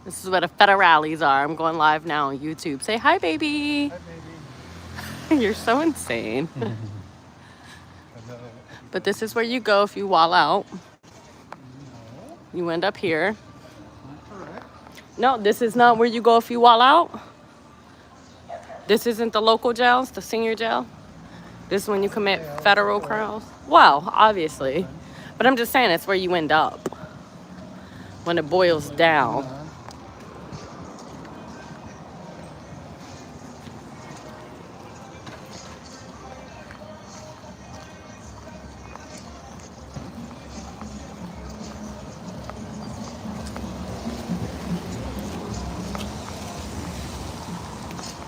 This is where the federales are. I'm going live now on YouTube. Say hi, baby. Hi, You're so insane. baby. Hello. But this is where you go if you wall out. No, You end up here. not correct. No, this is not where you go if you wall out. This isn't the local jails, the senior jail. This is when you commit Jail, federal sure. crimes. Well, obviously. Sometimes. But I'm just saying it's where you end up when it boils Believe it or down. not.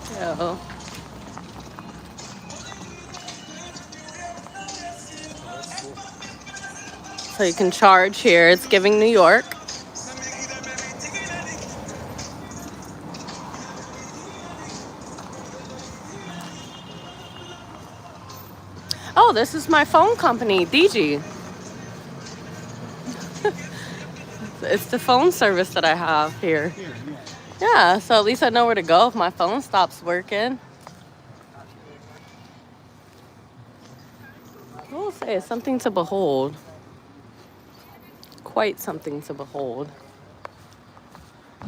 So, Oh, that's cool. so you can charge here. It's giving New York. Oh, this is my phone company, DG. It's the phone service that I have here. Here, yeah. Yeah, so at least I know where to go if my phone stops working. I will say it's something to behold. Quite something to behold.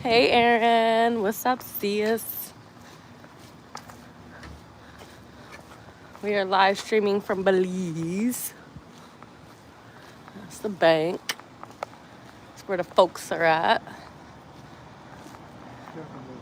Hey, Aaron. What's up, sis? We are live streaming from Belize. That's the bank. That's where the folks are at. Definitely.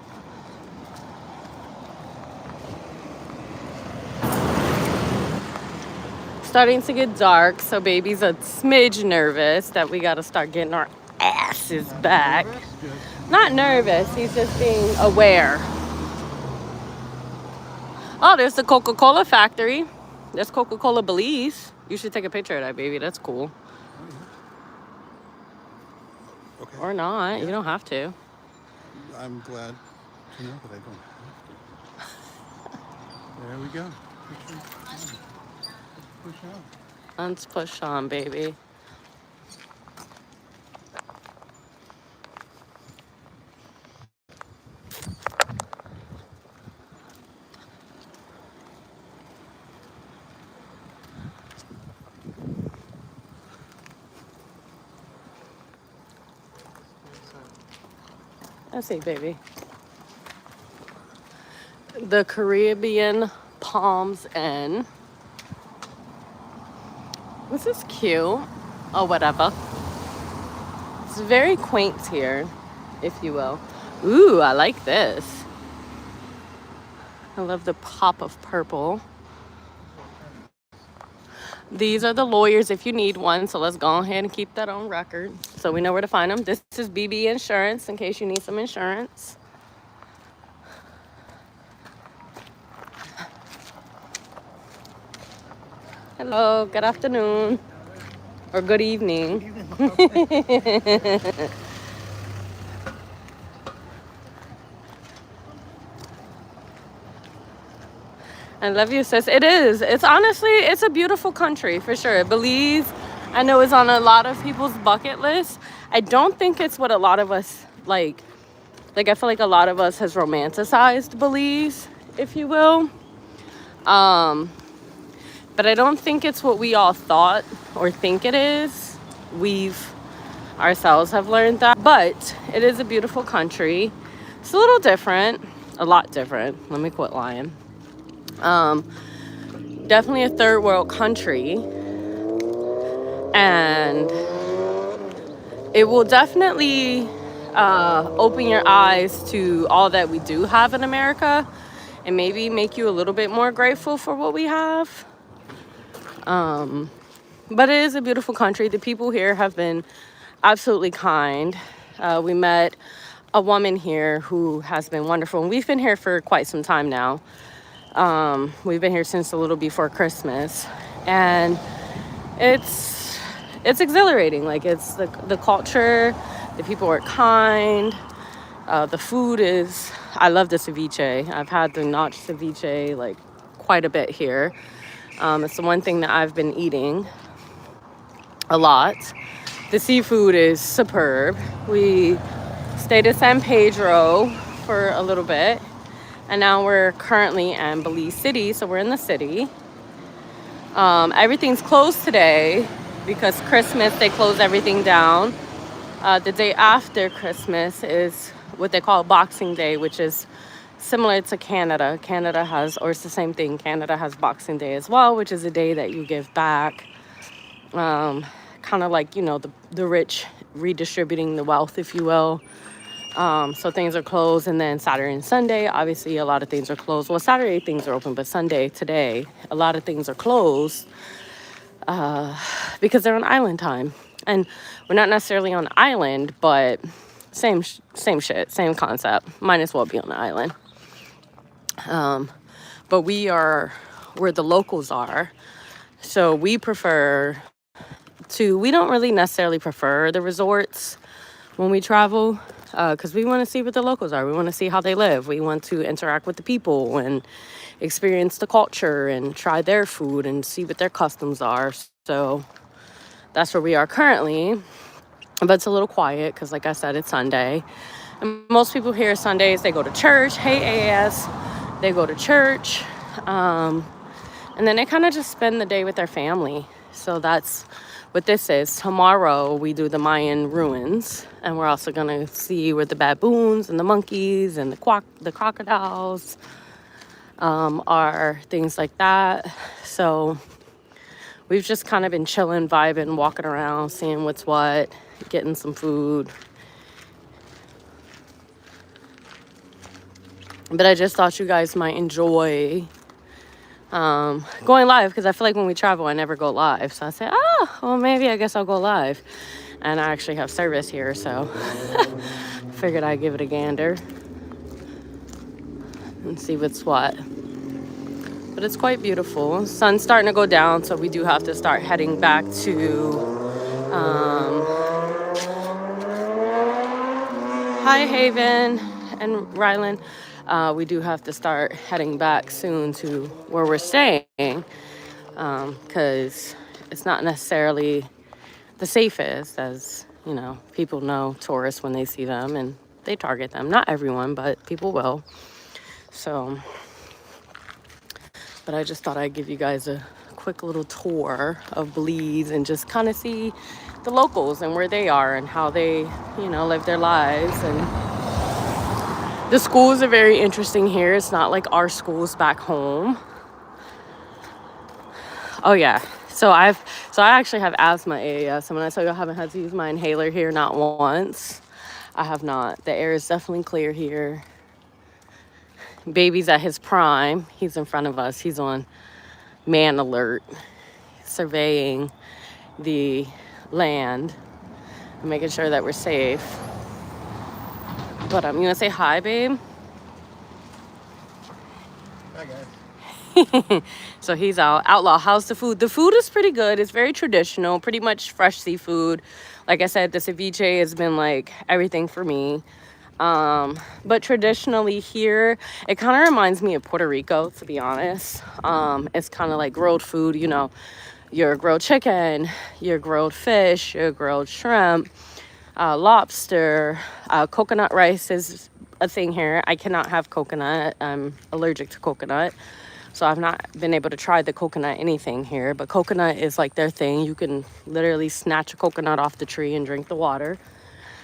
Starting to get dark, so baby's a smidge nervous that we gotta start getting our asses Not back. nervous, just Not nervous, he's just being aware. Oh, there's the Coca-Cola factory. There's Coca-Cola Belize. You should take a picture of that, baby. That's cool. oh yeah. Okay. Or not. You Yeah. don't have to. I'm glad to know that I don't have to. There we go. Picture on. Let's push on. Let's push on, baby. Let's see, baby. The Caribbean Palms Inn. This is cute. Oh, whatever. It's very quaint here, if you will. Ooh, I like this. I love the pop of purple. These are the lawyers if you need one, so let's go ahead and keep that on record so we know where to find them. This is BB Insurance in case you need some insurance. Hello, good afternoon. Or good evening. I love you, sis. It is. It's honestly, it's a beautiful country for sure. Belize, I know, is on a lot of people's bucket list. I don't think it's what a lot of us like. Like, I feel like a lot of us has romanticized Belize, if you will. But I don't think it's what we all thought or think it is. We've ourselves have learned that. But it is a beautiful country. It's a little different, a lot different. Let me quit lying. Definitely a third world country, and it will definitely open your eyes to all that we do have in America and maybe make you a little bit more grateful for what we have. But it is a beautiful country. The people here have been absolutely kind. We met a woman here who has been wonderful, and we've been here for quite some time now. We've been here since a little before Christmas, and it's exhilarating. Like, it's the culture, the people are kind, the food is. I love the ceviche. I've had the notch ceviche like quite a bit here. It's the one thing that I've been eating a lot. The seafood is superb. We Stayed in San Pedro for a little bit. And now we're currently in Belize City, so we're in the city. Everything's closed today because Christmas, they close everything down. The day after Christmas is what they call Boxing Day, which is similar to Canada. Canada has, or it's the same thing, Canada has Boxing Day as well, which is a day that you give back. Kind of like, the rich redistributing the wealth, if you will. So things are closed, and then Saturday and Sunday, obviously a lot of things are closed. Well, Saturday things are open, but Sunday, today, a lot of things are closed because they're on island time. And we're not necessarily on the island, but same shit, same concept. Might as well be on the island. But where the locals are. So we don't really necessarily prefer the resorts when we travel, because we want to see what the locals are. We want to see how they live. We want to interact with the people and experience the culture and try their food and see what their customs are. So that's where we are currently. But it's a little quiet because, like I said, it's Sunday. And most people here Sundays, they go to church. Hey, AS. They go to church. And then they kind of just spend the day with their family. So that's what this is. Tomorrow we do the Mayan ruins, and we're also gonna see where the baboons and the monkeys and the crocodiles are, things like that. So we've just kind of been chilling, vibing, walking around, seeing what's what, getting some food. But I just thought you guys might enjoy going live, because I feel like when we travel I never go live. So I said, well, maybe I guess I'll go live. And I actually have service here, so figured I'd give it a gander and see what's what. But it's quite beautiful. Sun's starting to go down, so we do have to start heading back to High Haven and Ryland. We do have to start heading back soon to where we're staying, because it's not necessarily the safest, as people know tourists when they see them and they target them. Not everyone, but people will. So, but I just thought I'd give you guys a quick little tour of Belize and just kind of see the locals and where they are and how they, live their lives. And the schools are very interesting here. It's not like our schools back home. Oh yeah. So I actually have asthma, AAS. And when I tell you I haven't had to use my inhaler here, not once, I have not. The air is definitely clear here. Baby's at his prime. He's in front of us. He's on man alert, surveying the land and making sure that we're safe. But you want to say hi, babe? Hi, guys. So he's out. Outlaw, how's the food? The food is pretty good. It's very traditional, pretty much fresh seafood. Like I said, the ceviche has been like everything for me. But traditionally here, it kind of reminds me of Puerto Rico, to be honest. It's kind of like grilled food, your grilled chicken, your grilled fish, your grilled shrimp, lobster, coconut rice is a thing here. I cannot have coconut. I'm allergic to coconut. So I've not been able to try the coconut anything here, but coconut is like their thing. You can literally snatch a coconut off the tree and drink the water.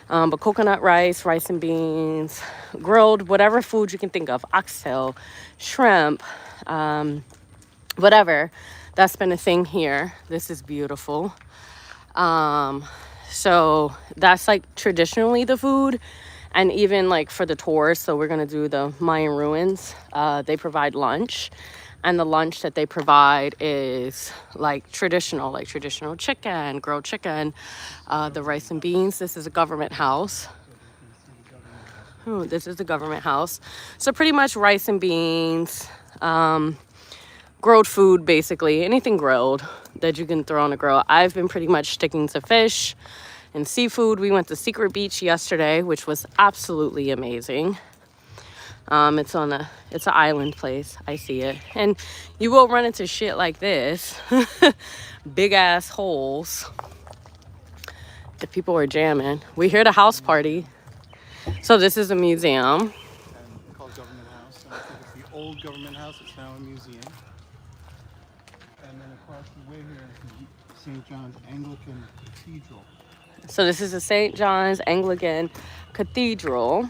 But coconut rice and beans, grilled, whatever food you can think of, oxtail, shrimp, whatever. That's been a thing here. This is beautiful. So that's like traditionally the food. And even like for the tours, so we're going to do the Mayan ruins. They provide lunch. And the lunch that they provide is like traditional chicken, grilled chicken, the rice and beans. This is a government house. This is the government house. So pretty much rice and beans, grilled food, basically. Anything grilled that you can throw on a grill. I've been pretty much sticking to fish and seafood. We went to Secret Beach yesterday, which was absolutely amazing. It's an island place. I see it. And you will run into shit like this. Big ass holes. The people are jamming. We hear the house party. So this is a museum. and it's called Government House. And I think it's the old Government House. It's now a museum. And then across the way here is St. John's Anglican Cathedral. So this is the St. John's Anglican Cathedral.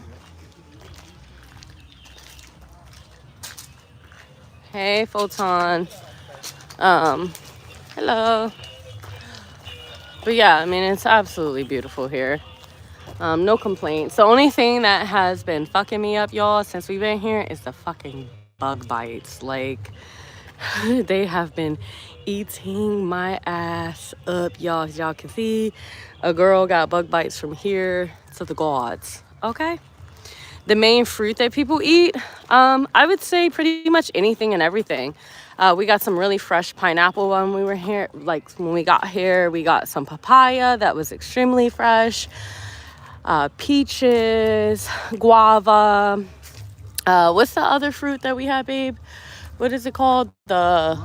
Hey, Photon. Hello. But yeah, I mean, it's absolutely beautiful here. No complaints. The only thing that has been fucking me up, y'all, since we've been here is the fucking bug bites. Like, they have been eating my ass up, y'all. As y'all can see, a girl got bug bites from here to the gods. Okay. The main fruit that people eat, I would say pretty much anything and everything. We got some really fresh pineapple when we were here. Like when we got here, we got some papaya that was extremely fresh. Peaches, guava. What's the other fruit that we had, babe? What is it called? The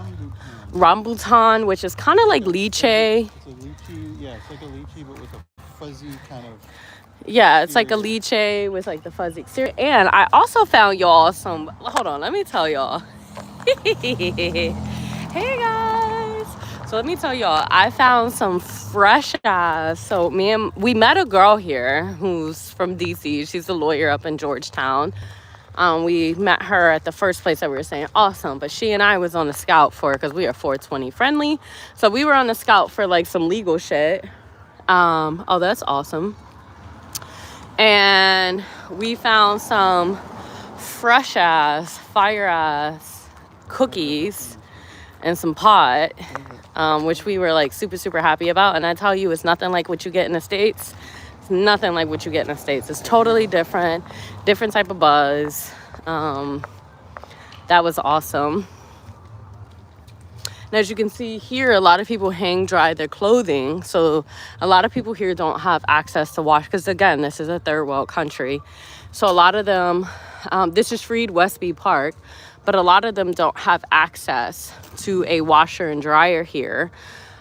rambutan, which is kind of like lychee. It's a lychee. Yeah, it's like a lychee, but with a fuzzy kind of. Yeah, it's like a lychee with like the fuzzy exterior. And I also found y'all some. Hold on, let me tell y'all. Hey guys. So let me tell y'all, I found some fresh ass. So we met a girl here who's from DC. She's a lawyer up in Georgetown. We met her at the first place that we were saying awesome, but she and I was on the scout for, because we are 420 friendly. So we were on the scout for like some legal shit. Oh, that's awesome. And we found some fresh ass, fire ass cookies and some pot, which we were like super, super happy about. And I tell you, it's nothing like what you get in the States. It's nothing like what you get in the States. It's totally different type of buzz. That was awesome. And as you can see here, a lot of people hang dry their clothing. So a lot of people here don't have access to wash, because again, this is a third world country. So a lot of them, this is Freed Westby Park, but a lot of them don't have access to a washer and dryer here.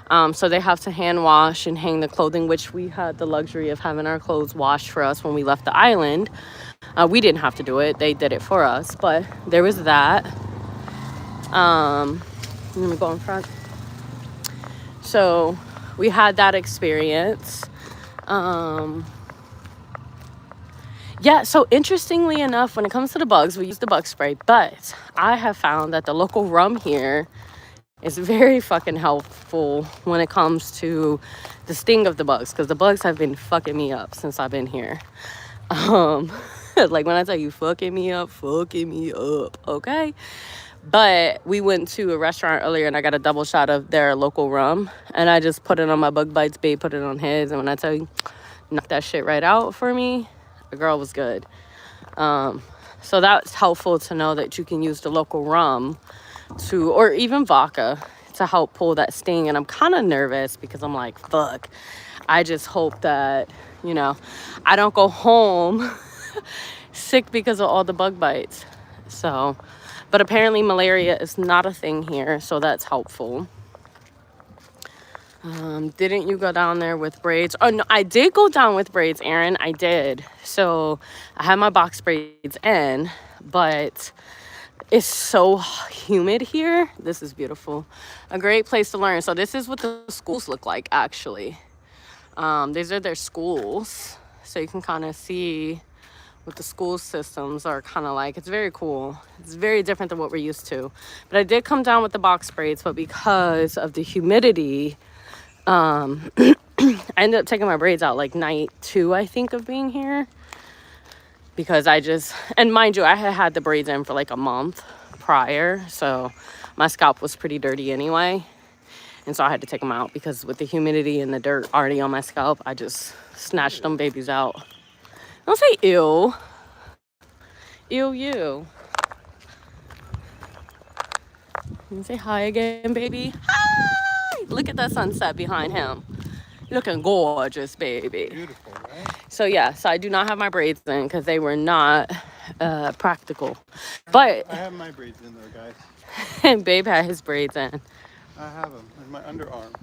So they have to hand wash and hang the clothing, which we had the luxury of having our clothes washed for us when we left the island. We didn't have to do it. They did it for us, but there was that. Let me go in front. So we had that experience. Yeah, so interestingly enough, when it comes to the bugs, we use the bug spray, but I have found that the local rum here is very fucking helpful when it comes to the sting of the bugs, because the bugs have been fucking me up since I've been here. Like when I tell you fucking me up, okay? But we went to a restaurant earlier and I got a double shot of their local rum, and I just put it on my bug bites, babe put it on his, and when I tell you, knocked that shit right out for me. The girl was good. So that's helpful to know that you can use the local rum to, or even vodka, to help pull that sting. And I'm kind of nervous because I'm like, fuck, I just hope that, you know, I don't go home sick because of all the bug bites. So, but apparently malaria is not a thing here, so that's helpful. Didn't you go down there with braids? Oh, no, I did go down with braids, Aaron. I did. So I had my box braids in, but it's so humid here. This is beautiful. A great place to learn. So this is what the schools look like, actually. These are their schools. So you can kind of see what the school systems are kind of like. It's very cool. It's very different than what we're used to. But I did come down with the box braids, but because of the humidity, I ended up taking my braids out like night 2, I think, of being here, because I just, and mind you, I had the braids in for like a month prior, so my scalp was pretty dirty anyway, and so I had to take them out because with the humidity and the dirt already on my scalp, I just snatched them babies out. Don't say ew. Ew, you. You say hi again, baby. Hi! Look at that sunset behind him. You're looking gorgeous, baby. Beautiful, right? So yeah, so I do not have my braids in because they were not practical. But I have my braids in there, guys. and Babe had his braids in. I have them in my underarms.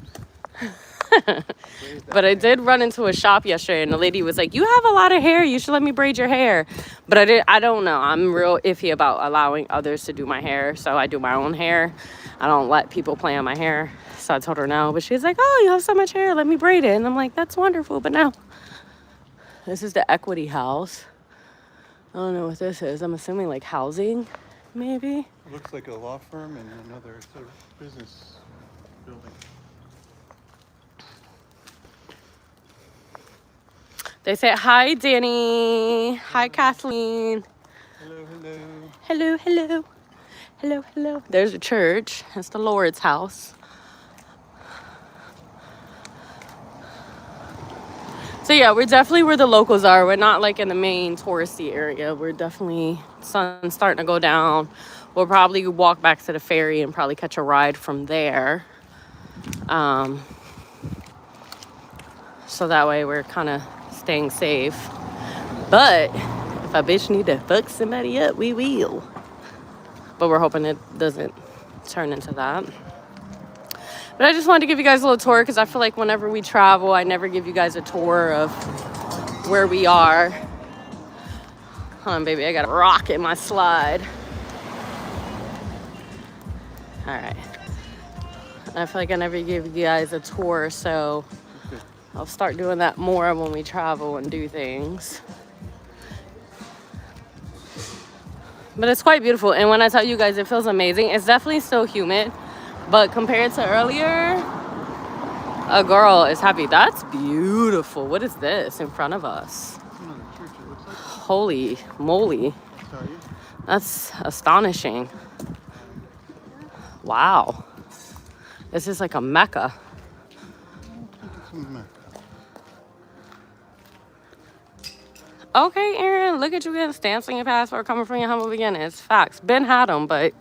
But I did run into a shop yesterday, and the lady was like, "You have a lot of hair. You should let me braid your hair." But I don't know. I'm real iffy about allowing others to do my hair, so I do my own hair. I don't let people play on my hair. So I told her no. But she's like, "Oh, you have so much hair. Let me braid it." And I'm like, "That's wonderful." But no. This is the Equity House. I don't know what this is. I'm assuming like housing, maybe. It looks like a law firm and another sort of business building. They say, "Hi, Danny. Hi, Kathleen." Hello, hello. Hello, hello. Hello, hello. There's a church. It's the Lord's house. So yeah, we're definitely where the locals are. We're not like in the main touristy area. We're definitely, sun's starting to go down. We'll probably walk back to the ferry and probably catch a ride from there. So that way we're kind of staying safe. But if a bitch need to fuck somebody up, we will. But we're hoping it doesn't turn into that. But I just wanted to give you guys a little tour because I feel like whenever we travel, I never give you guys a tour of where we are. Hold on, baby. I got a rock in my slide. All right. I feel like I never give you guys a tour, so I'll start doing that more when we travel and do things. But it's quite beautiful. And when I tell you guys, it feels amazing. It's definitely still humid. But compared to earlier, a girl is happy. That's beautiful. What is this in front of us? Another church, it looks like. Holy moly. Sorry. That's astonishing. Wow. This is like a Mecca. Okay, Aaron, look at you getting stamps on your passport coming from your humble beginnings. Facts. Ben had them, but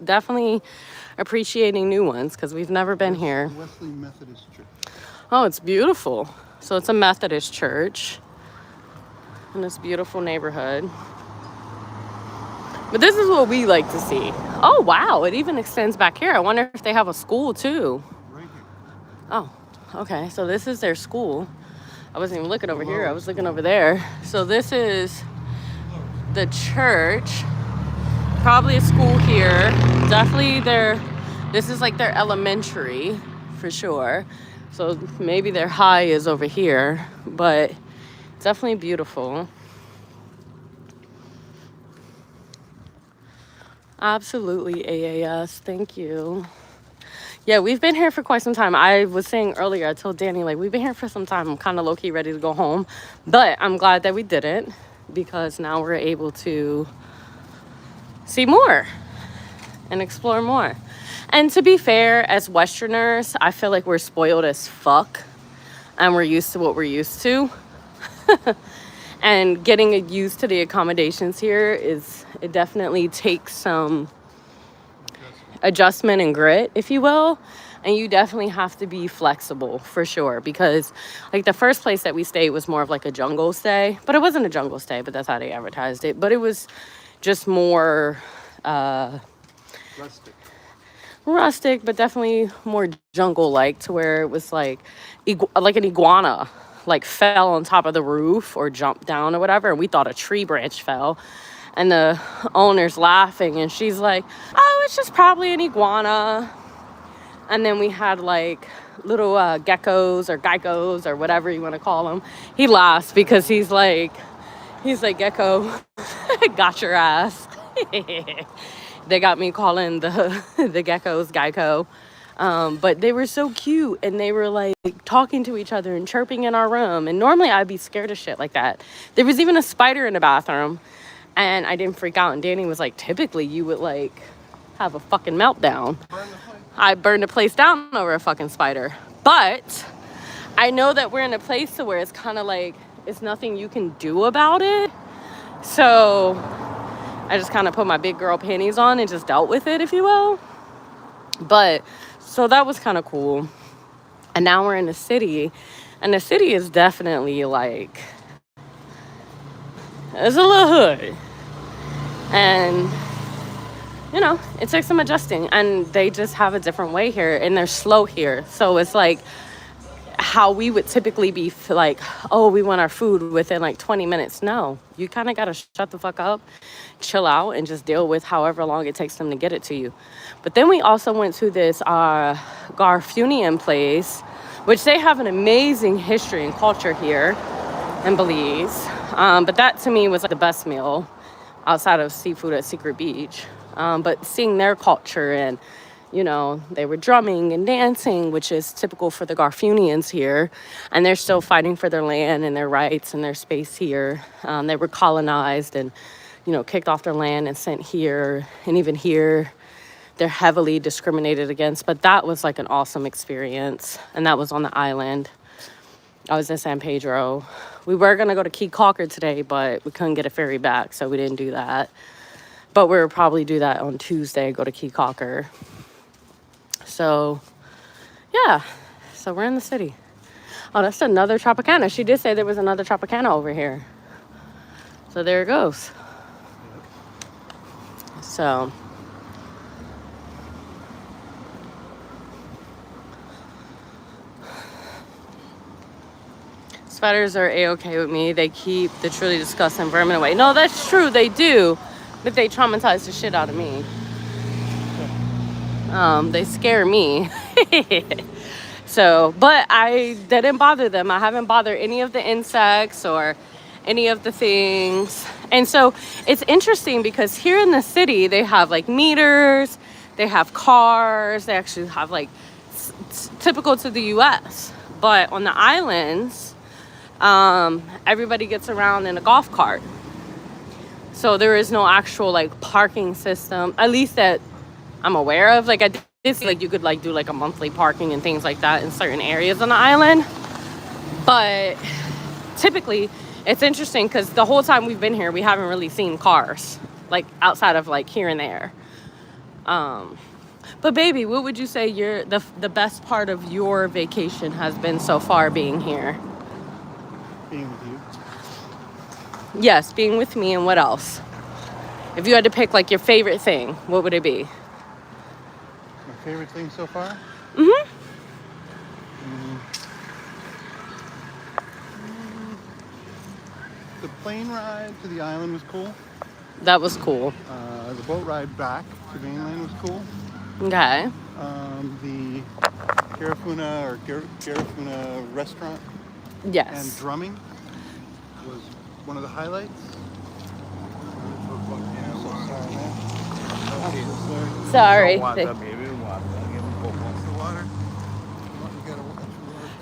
definitely appreciating new ones because we've never been here. Wesley Methodist Church. Oh, it's beautiful. So it's a Methodist church in this beautiful neighborhood. But this is what we like to see. Oh, wow. It even extends back here. I wonder if they have a school too. Right here. Oh, okay. So this is their school. I wasn't even looking over here. I was looking over there. So this is the church. Probably a school here. Definitely this is like their elementary for sure. So maybe their high is over here, but definitely beautiful. Absolutely, AAS. Thank you. Yeah, we've been here for quite some time. I was saying earlier, I told Danny, like, we've been here for some time. I'm kind of low-key ready to go home. But I'm glad that we didn't because now we're able to see more and explore more. And to be fair, as Westerners, I feel like we're spoiled as fuck. And we're used to what we're used to. And getting used to the accommodations here it definitely takes some adjustment and grit, if you will. And you definitely have to be flexible for sure, because like the first place that we stayed was more of like a jungle stay, but it wasn't a jungle stay, but that's how they advertised it. But it was just more rustic, but definitely more jungle-like, to where it was like an iguana like fell on top of the roof or jumped down or whatever, and we thought a tree branch fell. And the owner's laughing, and she's like, "Oh, it's just probably an iguana." And then we had like little geckos or geckos or whatever you want to call them. He laughs because he's like, "Gecko, got your ass." They got me calling the geckos Geico. But they were so cute, and they were like talking to each other and chirping in our room. And normally I'd be scared of shit like that. There was even a spider in the bathroom. And I didn't freak out. And Danny was like, typically you would like have a fucking meltdown. I burned the place down over a fucking spider. But I know that we're in a place to where it's kind of like, it's nothing you can do about it. So I just kind of put my big girl panties on and just dealt with it, if you will. But so that was kind of cool. And now we're in the city. And the city is definitely like, it's a little hood. And, you know, it takes some adjusting. And they just have a different way here. And they're slow here. So it's like, how we would typically be like, oh, we want our food within like 20 minutes. No, you kind of got to shut the fuck up, chill out, and just deal with however long it takes them to get it to you. But then we also went to this Garfunian place, which they have an amazing history and culture here in Belize. But that to me was like the best meal outside of seafood at Secret Beach. But seeing their culture, and they were drumming and dancing, which is typical for the Garfunians here. And they're still fighting for their land and their rights and their space here. They were colonized and, kicked off their land and sent here. And even here, they're heavily discriminated against. But that was like an awesome experience. And that was on the island. I was in San Pedro. We were going to go to Key Calker today, but we couldn't get a ferry back, so we didn't do that. But we'll probably do that on Tuesday, go to Key Calker. So, yeah. So we're in the city. Oh, that's another Tropicana. She did say there was another Tropicana over here. So there it goes. So... spiders are a-okay with me. They keep the truly disgusting vermin away. No, that's true. They do. But they traumatize the shit out of me. They scare me. So, but I didn't bother them. I haven't bothered any of the insects or any of the things. And so it's interesting because here in the city, they have like meters, they have cars, they actually have like typical to the US. But on the islands, everybody gets around in a golf cart. So there is no actual like parking system, at least that I'm aware of. Like I did see like you could like do like a monthly parking and things like that in certain areas on the island. But typically it's interesting because the whole time we've been here, we haven't really seen cars like outside of like here and there. But baby, what would you say the best part of your vacation has been so far being here? Being with you. Yes, being with me, and what else? If you had to pick like your favorite thing, what would it be? My favorite thing so far? The plane ride to the island was cool. That was cool. The boat ride back to mainland was cool. Okay. The Garifuna restaurant Yes. and drumming was one of the highlights. Sorry.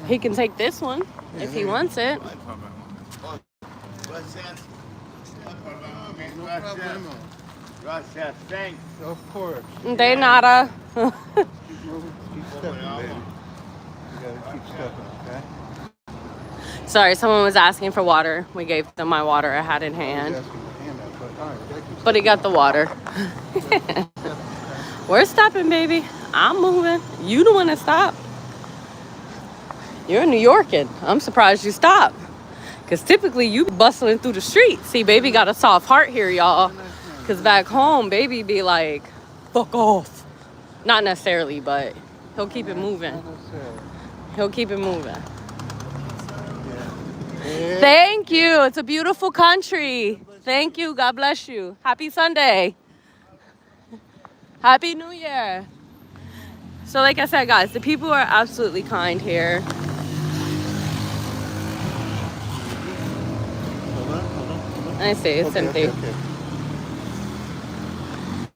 He He can take this one if he wants it. Gracias, thanks. Of course. De nada. Keep stepping, baby. You gotta keep stepping, okay? Sorry, someone was asking for water. We gave them my water I had in I hand. was asking for handout, but all right, you gotta keep But he got the water. stepping, okay? We're stopping, baby. I'm moving. You the one that stopped. You're a New Yorkan. I'm surprised you stopped. Because typically you bustling through the street. See, baby got a soft heart here, y'all. Because back home, baby be like, fuck off. Not necessarily, but he'll keep it moving. He'll keep it moving. Yeah. Thank you. It's a beautiful country. Thank you. God bless you. Happy Sunday. Happy New Year. So like I said, guys, the people are absolutely kind here. Hold on. I see, it's empty. Okay.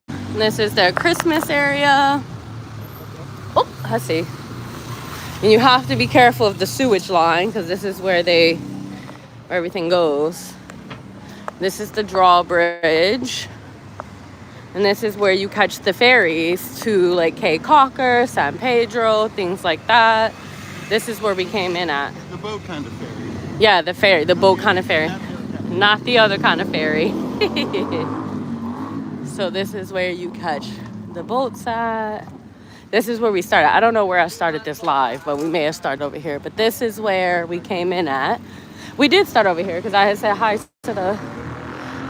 And this is their Christmas area. Oh, I see. And you have to be careful of the sewage line because this is where everything goes. This is the drawbridge. And this is where you catch the ferries to like Caye Caulker, San Pedro, things like that. This is where we came in at. The boat kind of ferry. Yeah, the ferry, the boat kind of ferry. Not the other kind of ferry. So this is where you catch the boats at. This is where we started. I don't know where I started this live, but we may have started over here. But this is where we came in at. We did start over here because I had said hi to the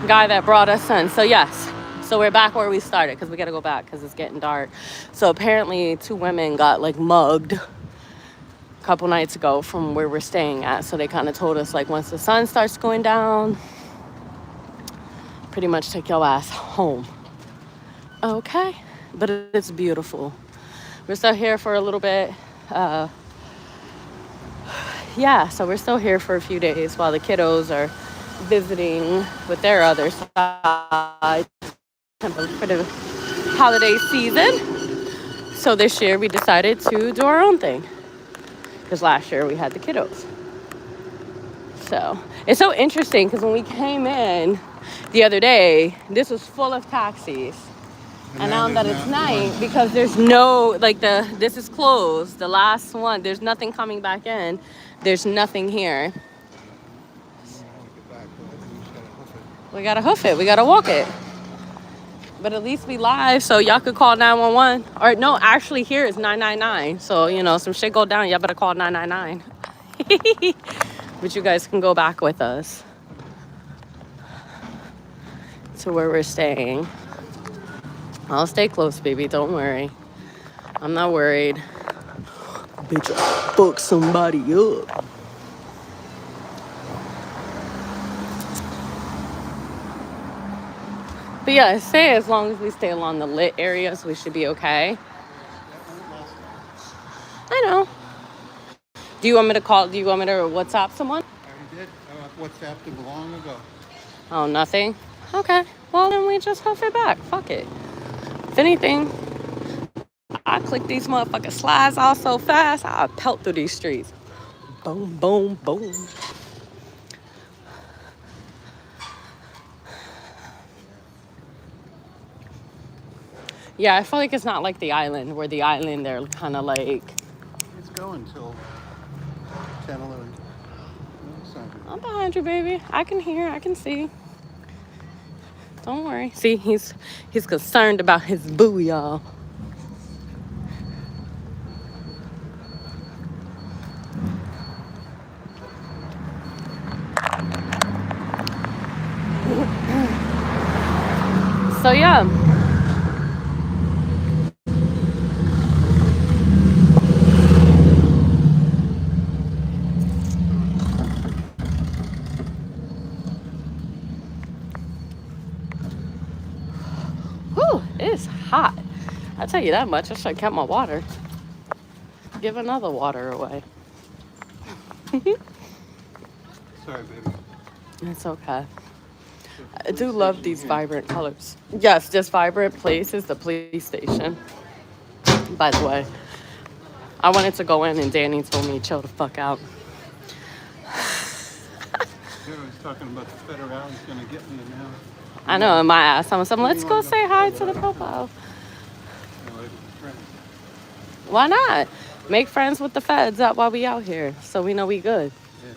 guy that brought us in. So yes. So we're back where we started because we got to go back because it's getting dark. So apparently 2 women got like mugged a couple nights ago from where we're staying at. So they kind of told us, like, once the sun starts going down, pretty much take your ass home. Okay. But it's beautiful. We're still here for a little bit. Yeah, so we're still here for a few days while the kiddos are visiting with their other side for the holiday season. So this year we decided to do our own thing because last year we had the kiddos. So it's so interesting because when we came in the other day, this was full of taxis. And now that it's night, because there's no, like, this is closed. The last one, there's nothing coming back in. There's nothing here. We gotta hoof it. We gotta walk it. But at least we live, so y'all could call 911. Or no, actually here is 999. So, you know, some shit go down, y'all better call 999. But you guys can go back with us to where we're staying. I'll stay close, baby. Don't worry. I'm not worried. Bitch, I'll fuck somebody up. But yeah, I say as long as we stay along the lit areas, we should be okay. I know. Do you want me to call? Do you want me to WhatsApp someone? I already did. WhatsApped him long ago. Oh, nothing? Okay. Well, then we just hoof it back. Fuck it. If anything, I click these motherfucking slides all so fast, I'll pelt through these streets. Boom, boom, boom. Yeah, I feel like it's not like the island, where the island, they're kind of like... It's going till 10, 11. I'm behind you, baby. I can hear, I can see. Don't worry. See, he's concerned about his boo, y'all. So, yeah. Whew, it's hot. I'll tell you that much. I should have kept my water. Give another water away. Sorry, baby. It's okay. I do love these vibrant colors. Yes, this vibrant place is the police station. By the way, I wanted to go in and Danny told me chill the fuck out. He was talking about the federal. He's gonna get me now. I know, in my ass. I'm like, let's go say hi to the profile. Why not? Make friends with the feds out while we out here, so we know we good. Yeah,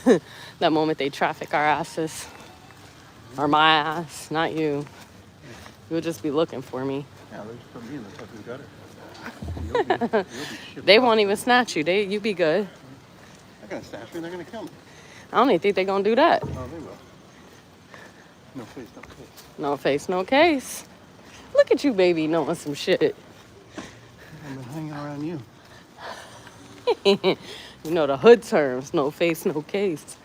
right. That moment they traffic our asses. Or my ass, not you. You'll just be looking for me. Yeah, they just put me in the fucking gutter. You'll be they won't even snatch you. You be good. They're gonna snatch me. They're gonna kill me. I don't even think they're gonna do that. Oh, they will. No face, no case. No face, no case. Look at you, baby, knowing some shit. I've been hanging around you. You know the hood terms. No face, no case.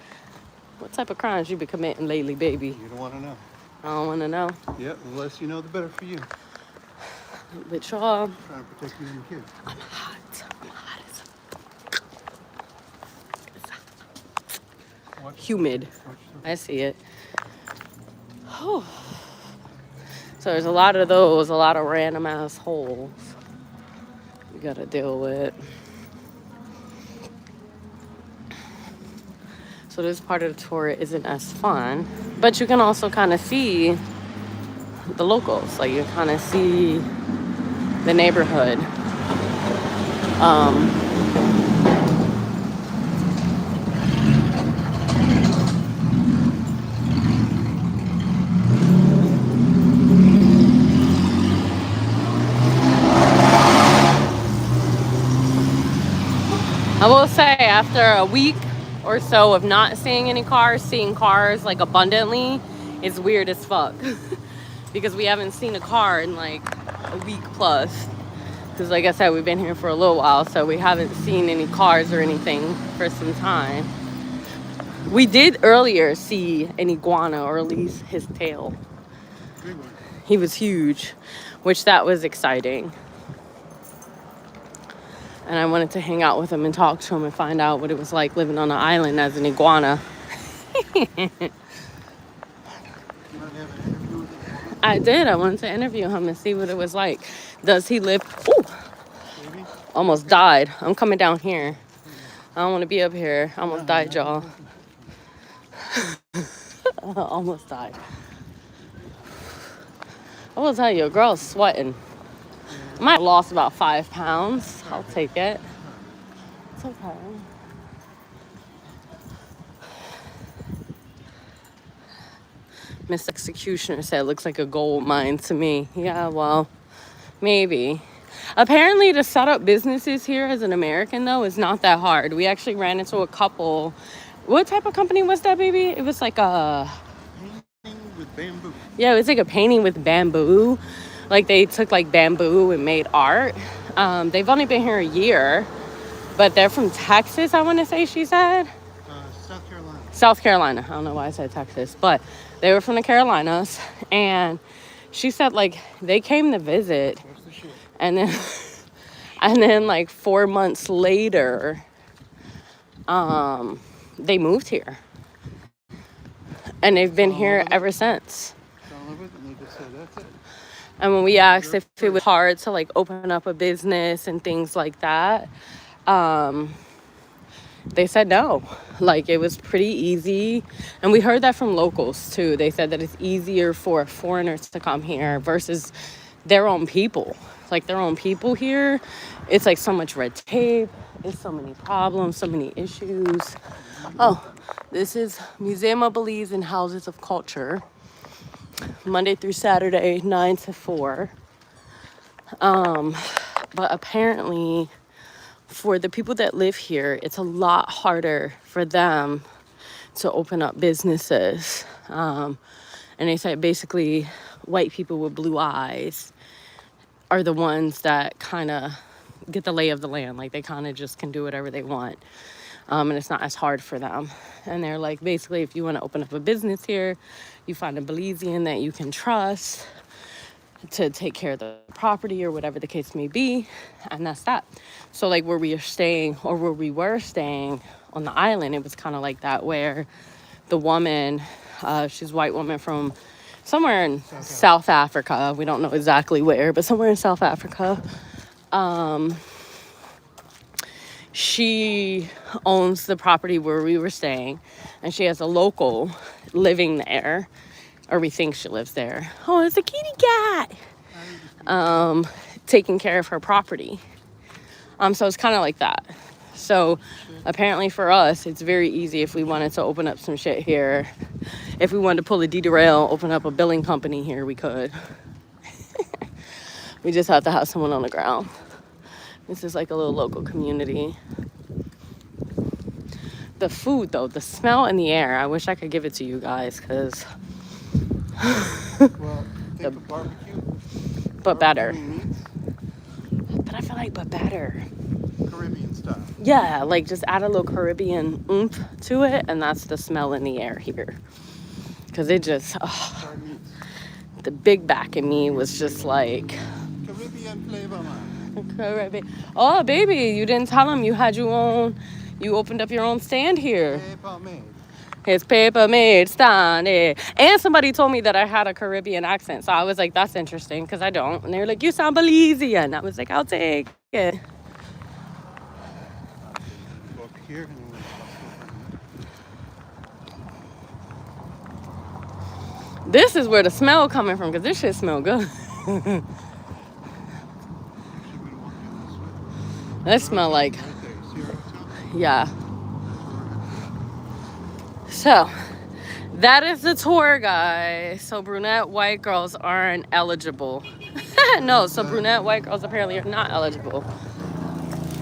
What type of crimes you been committing lately, baby? You don't want to know. I don't want to know. Yeah, the less you know, the better for you. But y'all... I'm trying to protect you and your kids. I'm hot. I'm hot as... Humid. I see it. Oh. So there's a lot of those, a lot of random ass holes you gotta deal with. So this part of the tour isn't as fun, but you can also kind of see the locals. Like you kind of see the neighborhood. I will say after a week or so of not seeing any cars, seeing cars like abundantly, it's weird as fuck. Because we haven't seen a car in like a week plus. Because like I said, we've been here for a little while, so we haven't seen any cars or anything for some time. We did earlier see an iguana, or at least his tail. Big one. He was huge, which that was exciting. And I wanted to hang out with him and talk to him and find out what it was like living on an island as an iguana. You want to have an interview with him? I did. I wanted to interview him and see what it was like. Does he live? Ooh, Baby? almost died. I'm coming down here. I don't want to be up here. I almost died, y'all. Almost died. I will tell you, a girl's sweating. I might have lost about 5 pounds. I'll take it. It's okay. Miss Executioner said, looks like a gold mine to me. Yeah, well, maybe. Apparently, to set up businesses here as an American, though, is not that hard. We actually ran into a couple. What type of company was that, baby? It was like a... Painting with bamboo. Yeah, it was like a painting with bamboo. Like, they took, like, bamboo and made art. They've only been here a year. But they're from Texas, I want to say she said. South Carolina. South Carolina. I don't know why I said Texas. But they were from the Carolinas. And she said, like, they came to visit. What's the shit? And then like 4 months later, they moved here. And they've been here ever since. All of it, and they just said, that's it. And when we asked if it was hard to like open up a business and things like that, they said no. Like, it was pretty easy. And we heard that from locals too. They said that it's easier for foreigners to come here versus their own people. Like, their own people here, it's like so much red tape. It's so many problems, so many issues. Oh, this is Museum of Belize and Houses of Culture. Monday through Saturday, 9 to 4. But apparently, for the people that live here, it's a lot harder for them to open up businesses. And they said basically white people with blue eyes are the ones that kind of get the lay of the land. Like, they kind of just can do whatever they want. And it's not as hard for them. And they're like, basically, if you want to open up a business here, you find a Belizean that you can trust to take care of the property or whatever the case may be. And that's that. So, like, where we were staying on the island, it was kind of like that, where the woman, she's a white woman from somewhere in South Africa. We don't know exactly where, but somewhere in South Africa. She owns the property where we were staying, and she has a local living there, or we think she lives there. Oh, it's a kitty cat. Taking care of her property. So it's kind of like that. So apparently for us, it's very easy if we wanted to open up some shit here. If we wanted to pull a D-Derail, open up a billing company here, we could. We just have to have someone on the ground. This is like a little local community. The food, though, the smell in the air, I wish I could give it to you guys, because... Well, think of barbecue. But better. Meats, But I feel like but better. Caribbean style. Yeah, like just add a little Caribbean oomph to it, and that's the smell in the air here. Because it just... Hard meats. the big back in me was just like... Caribbean flavor, man. Caribbean. Oh, baby, you didn't tell him you had your own... You opened up your own stand here. Paper made. His paper made stand. And somebody told me that I had a Caribbean accent. So I was like, that's interesting, because I don't. And they were like, you sound Belizean. I was like, I'll take it. Go up here and we'll This is where the smell coming from, because this shit smell good. That smell like... right there. See your hotel? Yeah. So, that is the tour, guys. So, brunette white girls aren't eligible. No, so brunette white girls apparently are not eligible.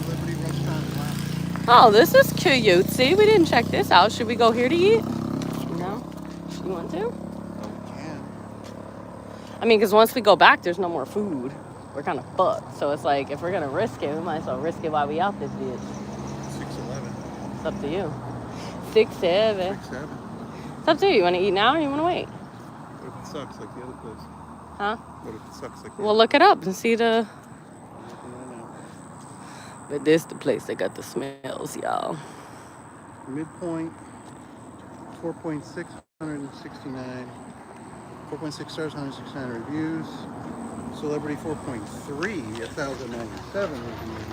Liberty Restaurant Lounge. Oh, this is cute. See, we didn't check this out. Should we go here to eat? No? You want to? Oh, we can. I mean, because once we go back, there's no more food. we're kind of fucked. So it's like, if we're gonna risk it, we might as well risk it while we out this bitch. 6:11. It's up to you. 6-7. 6:07. It's up to you. You want to eat now or you want to wait? What if it sucks like the other place? Huh? What if it sucks like the Well, other look it up and see the. place? But this the place that got the smells, y'all. Midpoint 4.6, 169. 4.6 stars, 169 reviews. Celebrity 4.3, 1,097 reviews.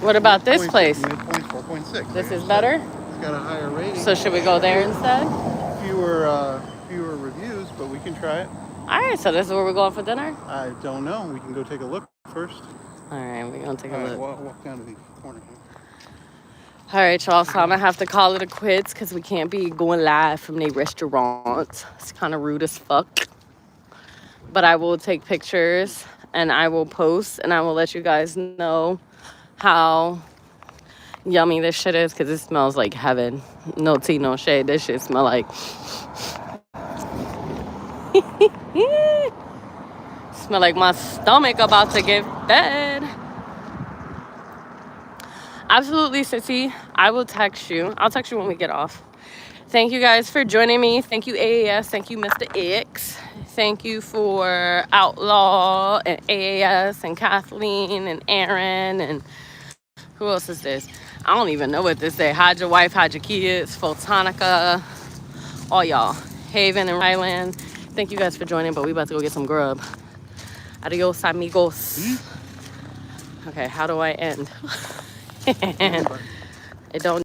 What about this Midpoint- place? Midpoint 4.6. This like I is said. better? It's got a higher rating. So should we go there instead? Fewer reviews, but we can try it. All right, so this is where we're going for dinner? I don't know. We can go take a look first. All right, we're going to take a All right, look. walk down to the corner here. All right, y'all, so I'm going to have to call it a quits because we can't be going live from the restaurant. It's kind of rude as fuck. But I will take pictures and I will post and I will let you guys know how yummy this shit is because it smells like heaven. No tea, no shade. This shit smell like... smell like my stomach about to get fed. Absolutely, Sissy. I will text you. I'll text you when we get off. Thank you guys for joining me. Thank you, AAS. Thank you, Mr. X. Thank you for Outlaw and AAS and Kathleen and Aaron and who else is this? I don't even know what this say. Hide your wife, hide your kids, Photonica, all y'all. Haven and Ryland. Thank you guys for joining, but we about to go get some grub. Adios, amigos. Okay, how do I end? It don't